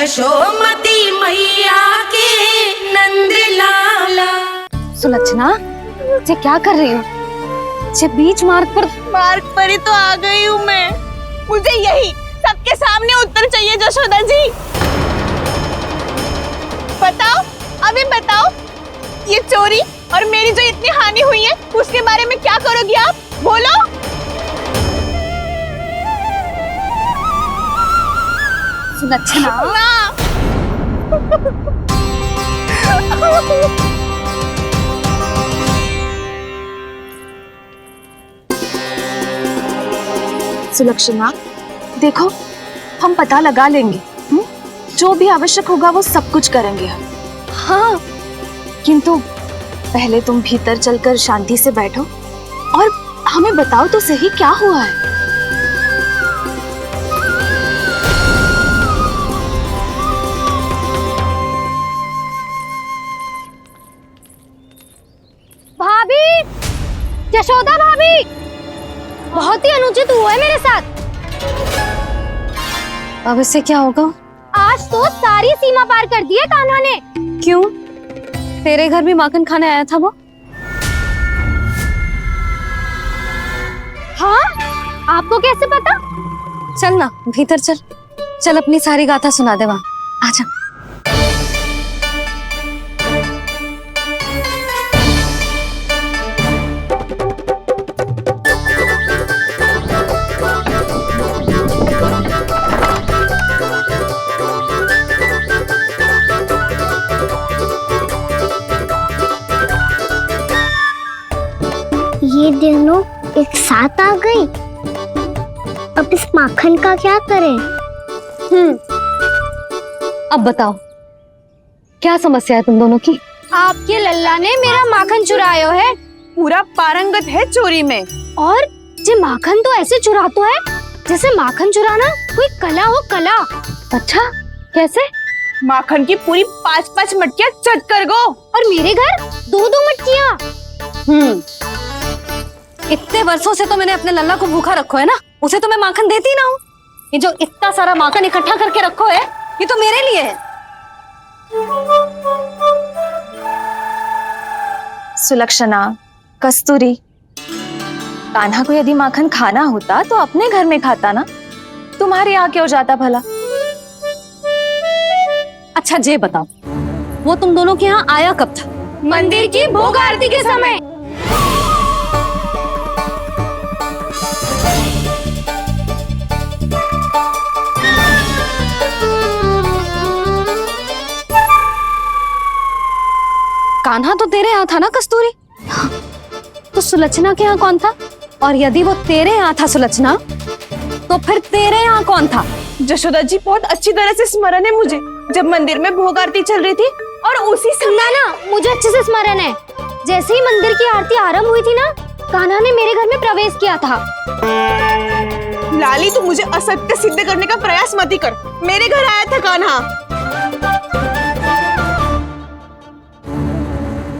यशोमती मैया के नंद लाला। सुलक्षणा, ये क्या कर रही हो? ये बीच मार्ग पर ही तो आ गई हूँ मैं। मुझे यही सबके सामने उत्तर चाहिए जशोदा जी। बताओ, अभी बताओ, ये चोरी और मेरी जो इतनी हानि हुई है उसके बारे में क्या करोगी आप? बोलो। सुलक्षणा, सुलक्षणा, देखो हम पता लगा लेंगे, जो भी आवश्यक होगा वो सब कुछ करेंगे हम। हाँ, किंतु पहले तुम भीतर चलकर शांति से बैठो और हमें बताओ तो सही क्या हुआ है। भाभी, यशोदा भाभी, बहुत ही अनुचित हुआ है मेरे साथ। अब इससे क्या होगा? आज तो सारी सीमा पार कर दी है कान्हा ने। क्यों? तेरे घर भी माखन खाने आया था वो? हाँ, आपको कैसे पता? चल ना भीतर चल, चल अपनी सारी गाथा सुना दे वहाँ। आजा। ये दोनों एक साथ आ गई। अब इस माखन का क्या करें? अब बताओ क्या समस्या है तुम दोनों की? आपके लल्ला ने मेरा माखन चुरायो है। पूरा पारंगत है चोरी में। और ये माखन तो ऐसे चुरातो है जैसे माखन चुराना कोई कला हो, कला। अच्छा, कैसे? माखन की पूरी 5-5 मटकियां चट कर गो। और मेरे घर 2-2 मटकियां। इतने वर्षों से तो मैंने अपने लल्ला को भूखा रखो है ना, उसे तो मैं माखन देती ना हूँ। ये जो इतना सारा माखन इकट्ठा करके रखो है, ये तो मेरे लिए है। सुलक्षणा, कस्तूरी, कान्हा को यदि माखन खाना होता तो अपने घर में खाता ना, तुम्हारे यहाँ क्यों जाता भला? अच्छा ये बताओ, वो तुम दोनों के यहाँ आया कब था? मंदिर की भोग आरती के समय। कान्हा तो तेरे यहाँ था ना कस्तूरी? तो सुलक्षणा के यहाँ कौन था? और यदि वो तेरे यहाँ था सुलक्षणा, तो फिर तेरे यहाँ कौन था? जशोदा जी, बहुत अच्छी तरह से स्मरण है मुझे, जब मंदिर में भोग आरती चल रही थी और उसी समय ना, मुझे अच्छे से स्मरण है। जैसे ही मंदिर की आरती आरंभ हुई थी ना, कान्हा ने मेरे घर में प्रवेश किया था। लाली, तू मुझे असत्य सिद्ध करने का प्रयास मत ही कर। मेरे घर आया था कान्हा।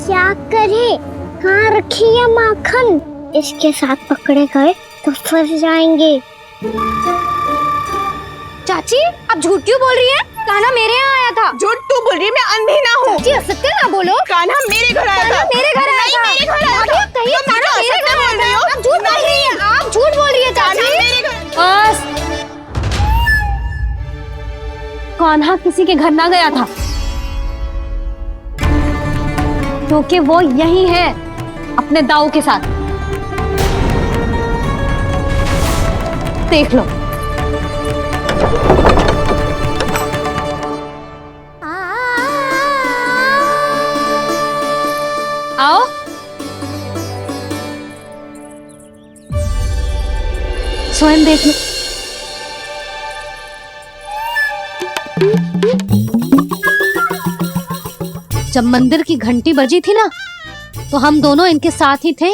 क्या करे? कहाँ रखी है माखन? इसके साथ पकड़े गए तो फंस जाएंगे। चाची, आप झूठ क्यों बोल रही हैं? कान्हा मेरे यहाँ आया था। झूठ तू बोल रही है? मैं अंधी ना हूँ। चाची, असत्य ना बोलो। कान्हा मेरे घर आया था। मेरे घर आया था। मेरे घर आया था। कहिए कान्हा मेरे घर आया था। आप झूठ बोल रही हैं। आप झूठ बोल रही है चाची। बस, कान्हा किसी के घर ना गया था, क्योंकि वो यही है अपने दाऊ के साथ। देख लो। आओ। स्वयं देख लो। जब मंदिर की घंटी बजी थी ना, तो हम दोनों इनके साथ ही थे,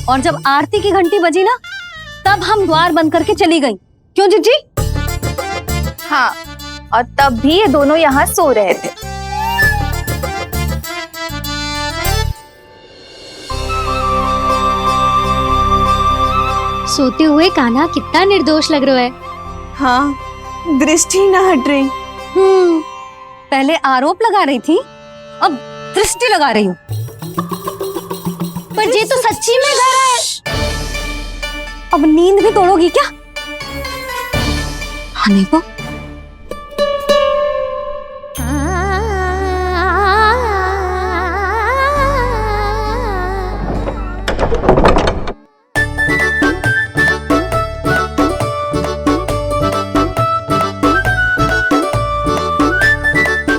और जब आरती की घंटी बजी ना, तब हम द्वार बंद करके चली गई। क्यों जीजी? हाँ, और तब भी ये दोनों यहाँ सो रहे थे। सोते हुए कान्हा कितना निर्दोष लग रहा है। हाँ, दृष्टि ना हट रही। पहले आरोप लगा रही थी, अब दृष्टि लगा रही हूँ। पर ये तो सच्ची में घर है। अब नींद भी तोड़ोगी क्या? हनी को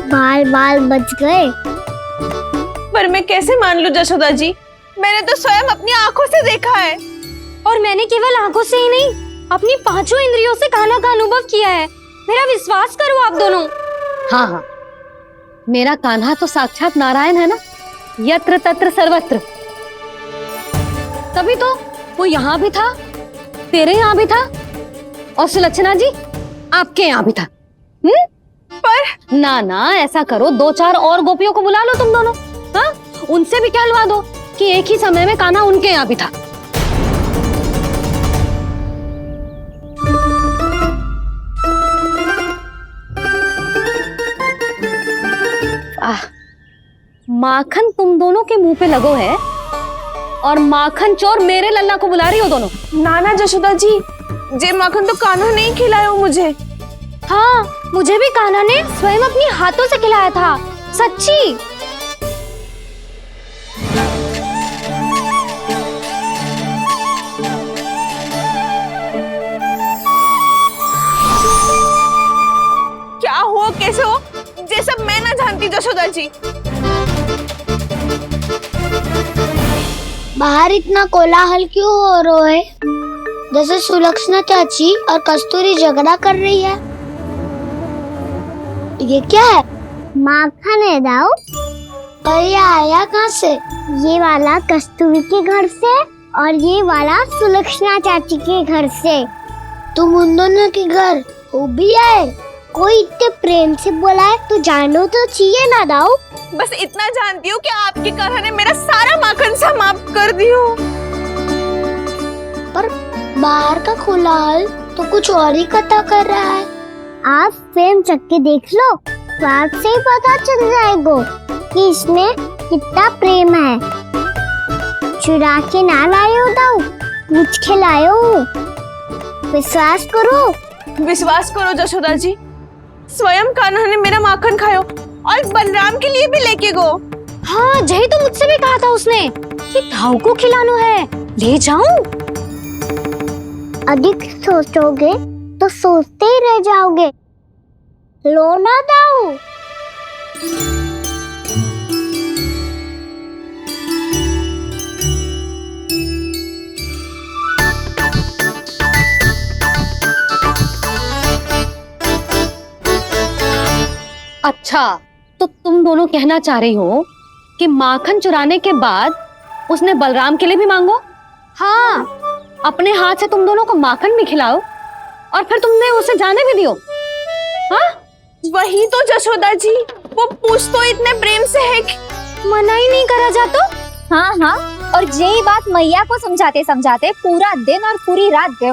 बाल बाल बच गए। पर मैं कैसे मान लूं जशोदा जी, मैंने तो स्वयं अपनी आंखों से देखा है। और मैंने केवल आंखों से ही नहीं, अपनी पांचों इंद्रियों से कान्हा का अनुभव किया है। मेरा विश्वास करो आप दोनों। हाँ हाँ, मेरा कान्हा तो साक्षात नारायण है ना, यत्र तत्र सर्वत्र। तभी तो वो यहाँ भी था, तेरे यहाँ भी था, और सुलक्षणा जी आपके यहाँ भी था। पर ना ना, ऐसा करो, 2-4 और गोपियों को बुला लो तुम दोनों। हाँ, उनसे भी कहलवा दो कि एक ही समय में कान्हा उनके यहाँ भी था। माखन तुम दोनों के मुंह पे लगो है, और माखन चोर मेरे लल्ला को बुला रही हो दोनों। नाना जशोदा जी, जे माखन तो कान्हा नहीं खिलाया मुझे। हाँ, मुझे भी कान्हा ने स्वयं अपनी हाथों से खिलाया था, सच्ची। क्या हो कैसे हो, ये सब मैं ना जानती जशोदा जी। बाहर इतना कोलाहल क्यों हो रहा है? जैसे सुलक्षणा चाची और कस्तूरी झगड़ा कर रही है। ये क्या है? माखन है दाऊ। और ये आया कहाँ से? ये वाला कस्तूरी के घर से और ये वाला सुलक्षणा चाची के घर से। तुम उन दोनों के घर हो भी आए? कोई इतने प्रेम से बोला है तो जानो तो चाहिए ना दाऊ। बस इतना जानती हूँ कि आपकी कान्हा ने मेरा सारा माखन समाप्त कर दियो। पर बाहर का कोलाहल तो कुछ और ही कथा कर रहा है। आप फिल्म चख के देख लो, तो आपसे ही पता चल जाएगा कि इसमें कितना प्रेम है। चुरा के ना लाए हो दाऊ, पूछ के लाए हो। विश्वास करो जशोदा जी, स्वयं कान्हा ने मेरा माखन खायो और बलराम के लिए भी लेके गो। हाँ, जही तो मुझसे भी कहा था उसने कि दाऊ को खिलाना है, ले जाऊं। अधिक सोचोगे तो सोचते ही रह जाओगे। लो ना दाऊ। अच्छा, तो तुम दोनों कहना चाह रही हो कि माखन चुराने के बाद उसने बलराम के लिए भी मांगो? हाँ, अपने हाथ से तुम दोनों को माखन भी खिलाओ और फिर तुमने उसे जाने भी दियो। हाँ, वही तो जशोदा जी, वो पूछ तो इतने प्रेम से है कि मना ही नहीं करा जाता। हाँ हाँ, और यही बात मैया को समझाते समझाते पूरा दिन और पूरी रात गए।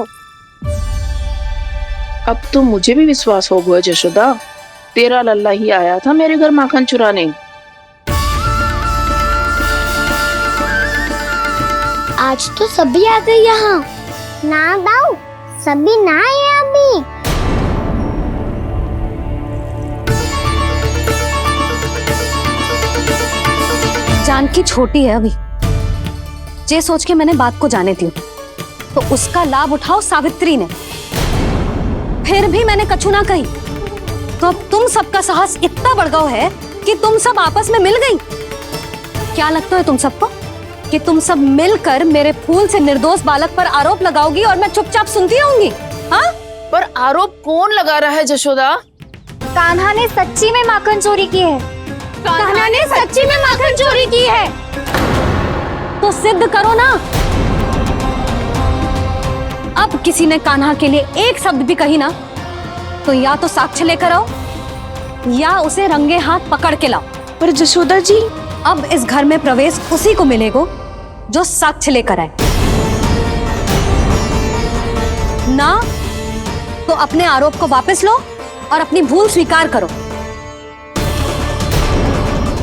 अब तो मुझे भी विश्वास हो गया जशोदा, तेरा लल्ला ही आया था मेरे घर माखन चुराने। आज तो सभी आ गए यहाँ। ना दाऊ, सभी ना आए अभी। जानकी छोटी है अभी, ये सोच के मैंने बात को जाने दी, तो उसका लाभ उठाओ सावित्री ने। फिर भी मैंने कछु ना कही, तो अब तुम सबका साहस इतना बढ़ गया है कि तुम सब आपस में मिल गई। क्या लगता है तुम सबको कि तुम सब मिलकर मेरे फूल से निर्दोष बालक पर आरोप लगाओगी और मैं चुपचाप सुनती रहूंगी? हाँ, पर आरोप कौन लगा रहा है जशोदा? कान्हा ने सच्ची में माखन चोरी की है। कान्हा ने सच्ची में माखन चोरी की है। तो सिद्ध करो ना। अब किसी ने कान्हा के लिए एक शब्द भी कही ना, तो या तो साक्ष्य लेकर आओ या उसे रंगे हाथ पकड़ के लाओ। पर जशोदा जी, अब इस घर में प्रवेश उसी को मिलेगा जो साक्ष्य लेकर आए। ना तो अपने आरोप को वापस लो और अपनी भूल स्वीकार करो।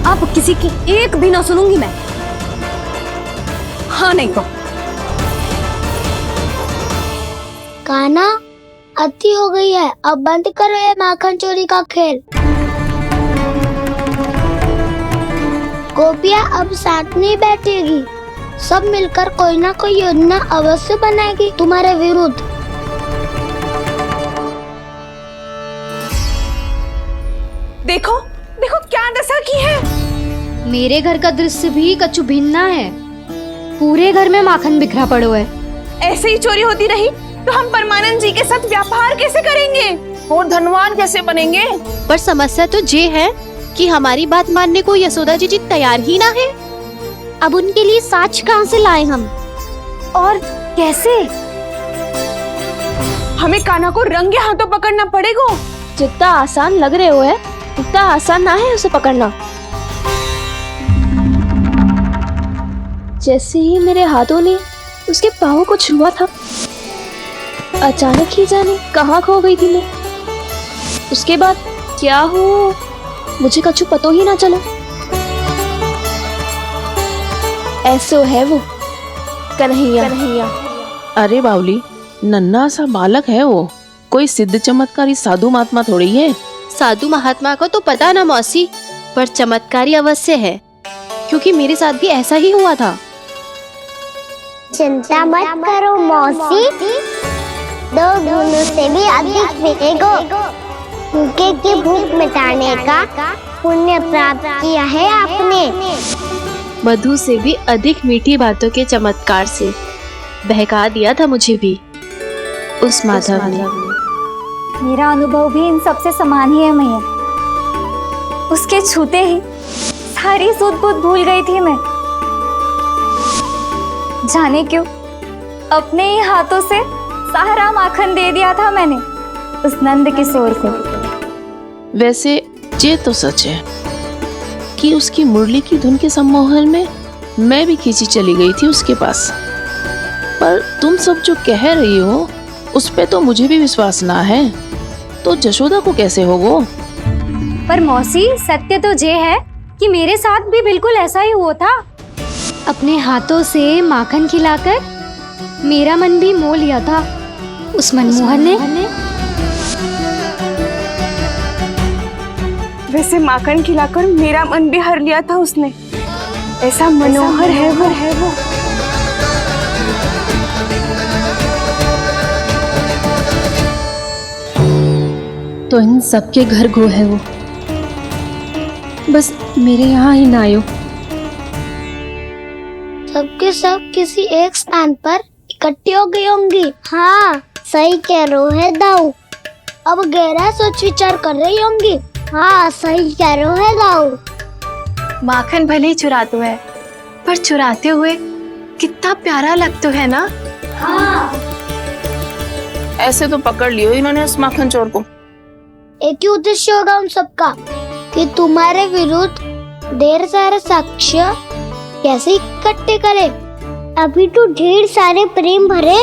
अब किसी की एक भी ना सुनूंगी मैं। हाँ नहीं तो कान्हा, अति हो गई है, अब बंद करो ये माखन चोरी का खेल। गोपिया अब साथ नहीं बैठेगी, सब मिलकर कोई ना कोई योजना अवश्य बनाएगी तुम्हारे विरुद्ध। देखो देखो क्या दशा की है। मेरे घर का दृश्य भी कछु भिन्न है। पूरे घर में माखन बिखरा पड़ो है। ऐसे ही चोरी होती रही तो हम परमानंद जी के साथ व्यापार कैसे करेंगे और धनवान कैसे बनेंगे? पर समस्या तो ये है कि हमारी बात मानने को यशोदा जी तैयार ही ना है। अब उनके लिए साक्ष्य कहाँ से लाए हम? और कैसे? हमें कान्हा को रंगे हाथों पकड़ना पड़ेगा। जितना आसान लग रहे हो है उतना आसान ना है उसे पकड़ना। जैसे ही मेरे हाथों ने उसके पाँव को छुआ था, अचानक ही जाने कहाँ खो गई थी मैं। उसके बाद क्या हो मुझे कछु पतो ही ना चला। ऐसो है वो कन्हैया। अरे बावली, नन्हा सा बालक है वो, कोई सिद्ध चमत्कारी साधु महात्मा थोड़ी है। साधु महात्मा को तो पता ना मौसी, पर चमत्कारी अवश्य है, क्योंकि मेरे साथ भी ऐसा ही हुआ था। चिंता मत करो मौसी, 2 गुणों से भी अधिक मिलेगा। भूखे की भूख मिटाने का पुण्य प्राप्त किया है आपने। मधु से भी अधिक मीठी बातों के चमत्कार से बहका दिया था मुझे भी उस माधव ने। मेरा अनुभव भी इन सबसे समान ही है मैया। उसके छूते ही सारी सूध बूध भूल गई थी मैं। जाने क्यों अपने ही हाथों से सारा माखन दे दिया था मैंने उस नंद किशोर को। वैसे ये तो सच है कि उसकी मुरली की धुन के सम्मोहन में मैं भी खींची चली गई थी उसके पास। पर तुम सब जो कह रही हो उस पे तो मुझे भी विश्वास ना है, तो जशोदा को कैसे होगो? पर मौसी, सत्य तो ये है कि मेरे साथ भी बिल्कुल ऐसा ही हुआ था। अपने हाथों से माखन खिलाकर मेरा मन भी मोह लिया था उस मनमोहन ने। वैसे माखन खिलाकर मेरा मन भी हर लिया था उसने। ऐसा मनोहर है वो। तो इन सबके घर गो है वो, बस मेरे यहाँ ही ना आयो। सबके सब किसी एक स्थान पर इकट्ठी हो गई होंगी। हाँ सही कह रहे है दाऊ। अब गहरा सोच विचार कर रही होंगी। हाँ सही कह रहे है दाऊ। माखन भले ही चुराते है, पर चुराते हुए कितना प्यारा लगता है ना। हाँ ऐसे तो पकड़ लियो इन्होंने उस माखन चोर को। एक ही उद्देश्य होगा उन सबका कि तुम्हारे विरुद्ध ढेर सारे साक्ष्य कैसे इकट्ठे करें। अभी तो ढेर सारे प्रेम भरे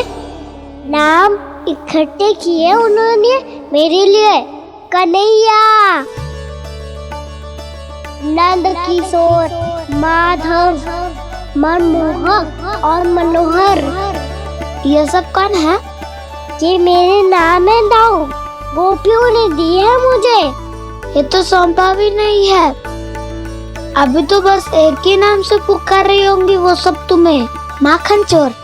नाम इकट्ठे किए उन्होंने मेरे लिए। कन्हैया, नंद किशोर, माधव, मनमोहक और मनोहर, ये सब कौन है? ये मेरे नाम है दाऊ। गोपियों ने दिए है मुझे, ये तो सौंपा भी नहीं है। अभी तो बस एक ही नाम से पुकार रही होंगी वो सब तुम्हें, माखन चोर।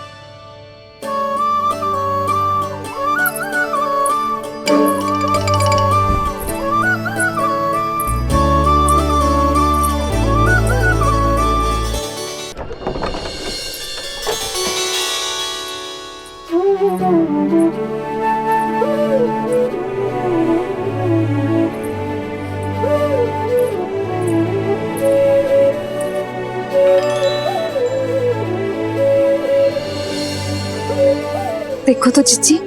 देखो तो जीजी,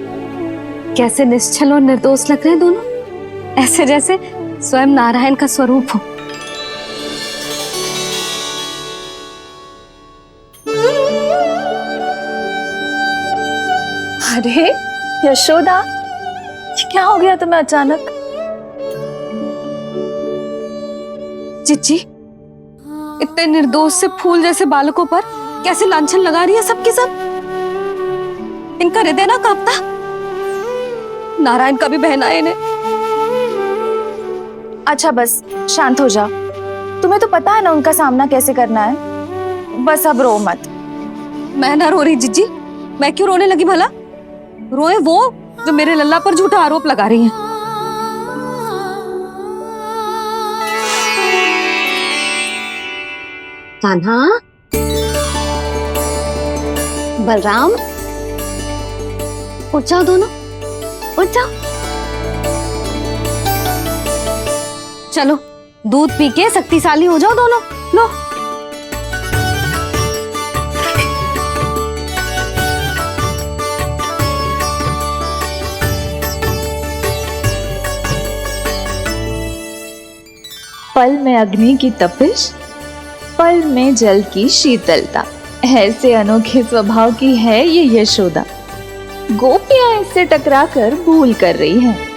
कैसे निश्चल और निर्दोष लग रहे हैं दोनों, ऐसे जैसे स्वयं नारायण का स्वरूप हो। अरे यशोदा, ये क्या हो गया तुम्हें अचानक? चिच्ची इतने निर्दोष से फूल जैसे बालकों पर कैसे लांछन लगा रही है सबकी सब। इनका हृदय ना कांपता। नारायण का भी बहना है इन्हें। अच्छा बस शांत हो जाओ, तुम्हें तो पता है ना उनका सामना कैसे करना है। बस अब रो मत। मैं ना रो रही जिज्जी, मैं क्यों रोने लगी भला? रोए वो जो मेरे लल्ला पर झूठा आरोप लगा रही हैं। कान्हा, बलराम, उठ जाओ दोनों, उठ जाओ। चलो दूध पी के शक्तिशाली हो जाओ दोनों। लो पल में अग्नि की तपिश, पल में जल की शीतलता, ऐसे अनोखे स्वभाव की है ये यशोदा। गोपियां इससे टकराकर भूल कर रही हैं।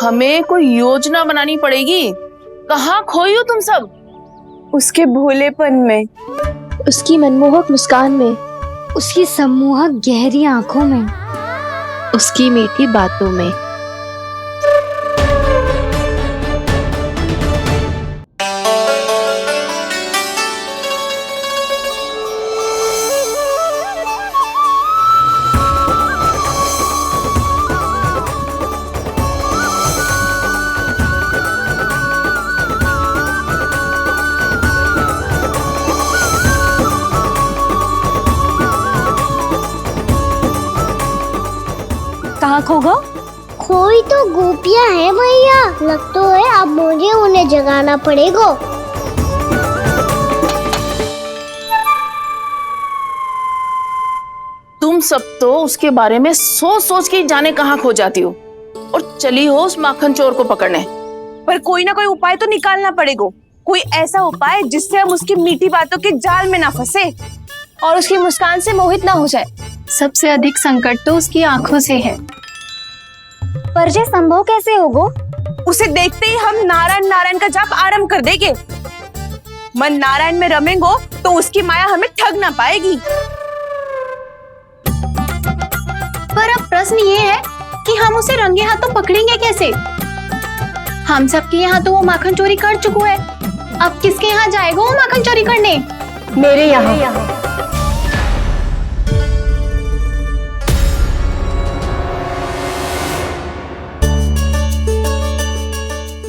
हमें कोई योजना बनानी पड़ेगी। कहाँ खोई हो तुम सब? उसके भोलेपन में, उसकी मनमोहक मुस्कान में, उसकी सम्मोहक गहरी आंखों में, उसकी मीठी बातों में। कहाँ खो गो? खोई तो गोपियां है भैया, लगता है अब मुझे उन्हें जगाना पड़ेगा। तुम सब तो उसके बारे में सोच सोच के जाने कहाँ खो जाती हो और चली हो उस माखन चोर को पकड़ने। पर कोई ना कोई उपाय तो निकालना पड़ेगा। कोई ऐसा उपाय जिससे हम उसकी मीठी बातों के जाल में ना फंसे और उसकी मुस्कान से मोहित ना हो जाए। सबसे अधिक संकट तो उसकी आंखों से है। पर ये संभव कैसे होगा? उसे देखते ही हम नारायण नारायण का जाप आरंभ कर देंगे। मन नारायण में रमेंगो तो उसकी माया हमें ठग ना पाएगी। पर अब प्रश्न ये है कि हम उसे रंगे हाथों पकड़ेंगे कैसे? हम सबके यहाँ तो वो माखन चोरी कर चुका है। अब किसके यहाँ जाएगा वो माखन चोरी करने? मेरे यहाँ।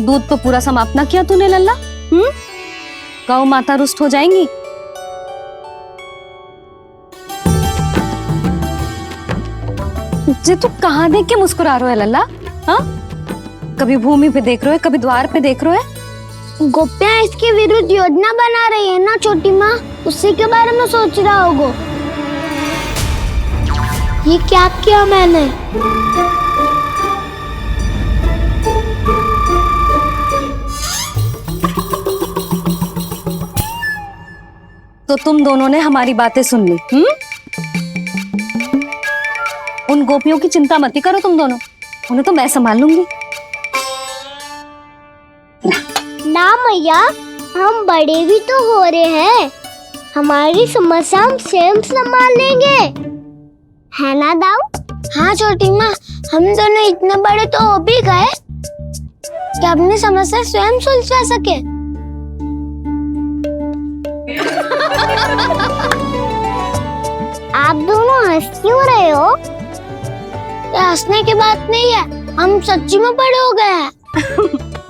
दूध तो पूरा समाप्त ना किया तूने लल्ला। गौ माता रुष्ट हो जाएंगी। जे तू कहाँ देख के मुस्कुरा रहे हो लल्ला? हाँ, कभी भूमि पे देख रहे हो, कभी द्वार पे देख रहे हो। गोपियां इसके विरुद्ध योजना बना रही है ना छोटी माँ, उसी के बारे में सोच रहा होगा। ये क्या किया मैंने? तो तुम दोनों ने हमारी बातें सुन ली। उन गोपियों की चिंता मत करो तुम दोनों, उन्हें तो मैं संभाल लूंगी। ना मैया, हम बड़े भी तो हो रहे हैं, हमारी समस्या हम स्वयं संभाल लेंगे, है ना दाऊ? हाँ छोटी माँ, हम दोनों इतने बड़े तो हो भी गए कि अपनी समस्या स्वयं सुलझा सके। आप दोनों हंस क्यों रहे हो? ये हंसने की बात नहीं है, हम सच्ची में बड़े हो गए हैं।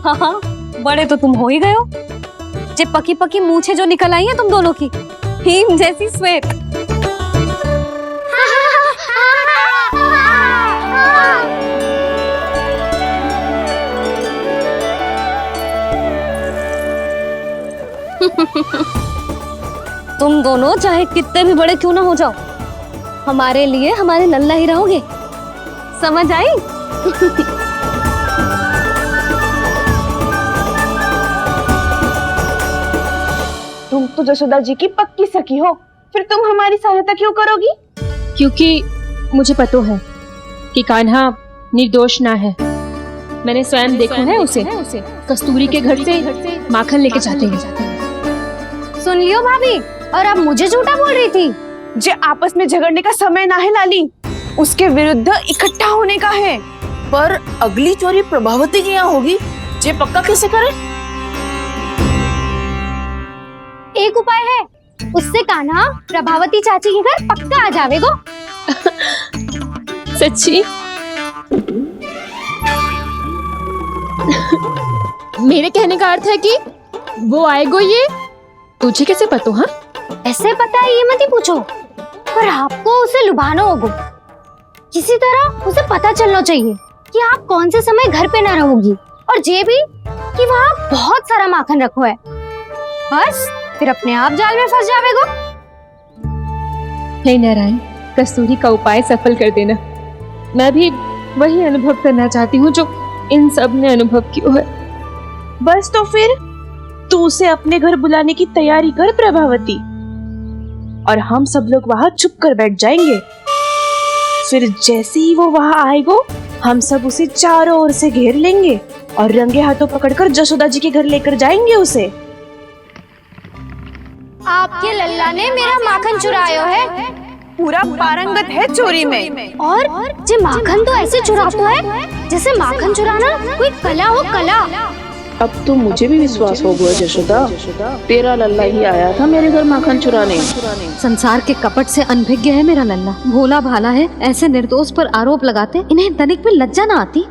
हाँ, बड़े तो तुम हो ही गए हो। जे पकी पकी मूछें जो निकल आई हैं तुम दोनों की, हिम जैसी श्वेत। तुम दोनों चाहे कितने भी बड़े क्यों ना हो जाओ, हमारे लिए हमारे लल्ला ही रहोगे, समझ आई? तो जसोदा जी की पक्की सखी हो, फिर तुम हमारी सहायता क्यों करोगी? क्योंकि मुझे पता है कि कान्हा निर्दोष ना है। मैंने स्वयं देखा है उसे कस्तूरी के घर से माखन लेके जाते हैं। सुन लियो भाभी, और अब मुझे झूठा बोल रही थी। जे आपस में झगड़ने का समय ना है लाली, उसके विरुद्ध इकट्ठा होने का है। पर अगली चोरी प्रभावती की यहाँ होगी, जे पक्का कैसे करे? एक उपाय है, उससे कान्हा प्रभावती चाची के घर पक्का आ जावेगो। सच्ची? मेरे कहने का अर्थ है कि वो आएगो। ये तुझे कैसे पता? हाँ, ऐसे पता है ये मत ही पूछो, पर आपको उसे लुभाना होगा। किसी तरह उसे पता चलना चाहिए कि आप कौन से समय घर पे ना रहोगी, और ये भी कि वहाँ बहुत सारा माखन रखो है। बस फिर अपने आप जाल में फंस जावेगो। हे नारायण, कस्तूरी का उपाय सफल कर देना। मैं भी वही अनुभव करना चाहती हूँ जो इन सब ने अनुभव किया है। बस तो फिर तू उसे अपने घर बुलाने की तैयारी कर प्रभावती, और हम सब लोग वहाँ चुप कर बैठ जाएंगे। फिर जैसे ही वो वहाँ आएगो, हम सब उसे चारों ओर से घेर लेंगे और रंगे हाथों पकड़कर जसोदा जी के घर लेकर जाएंगे उसे। आपके लल्ला ने मेरा माखन चुरायो है, पूरा पारंगत है चोरी में। और जे माखन तो ऐसे चुराता है जैसे माखन चुराना कोई कला हो, कला। अब तो मुझे भी विश्वास हो गया जशोदा, तेरा लल्ला ही आया था मेरे घर माखन चुराने। संसार के कपट से अनभिज्ञ है मेरा लल्ला, भोला भाला है। ऐसे निर्दोष पर आरोप लगाते इन्हें तनिक भी लज्जा ना आती।